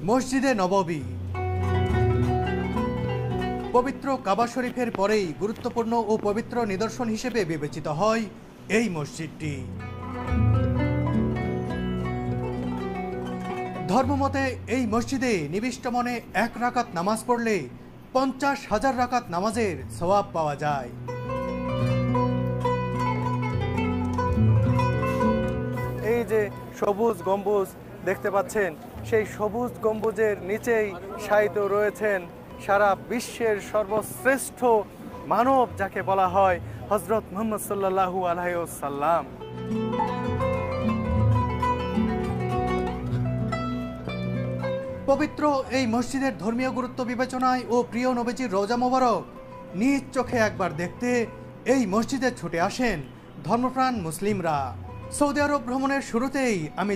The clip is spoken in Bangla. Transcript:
মসজিদে নববী। পবিত্র কাবা শরীফের পরেই গুরুত্বপূর্ণ ও পবিত্র নিদর্শন হিসেবে বিবেচিত হয় এই মসজিদটি। ধর্মমতে এই মসজিদে নিবিষ্ট মনে 1 রাকাত নামাজ পড়লে 50,000 রাকাত নামাজের সওয়াব পাওয়া যায়। এই যে সবুজ গম্বুজ দেখতে পাচ্ছেন, সেই সবুজ গম্বুজের নিচেই শায়িত রয়েছেন সারা বিশ্বের সর্বশ্রেষ্ঠ মানব যাকে বলা হয় হযরত মুহাম্মদ সাল্লাল্লাহু আলাইহি ওয়াসাল্লাম। পবিত্র এই মসজিদের ধর্মীয় গুরুত্ব বিবেচনায় ও প্রিয় নবীজির রওজা মোবারক নিজ চোখে একবার দেখতে এই মসজিদে ছুটে আসেন ধর্মপ্রাণ মুসলিমরা। সৌদি আরব ভ্রমণের শুরুতেই আমি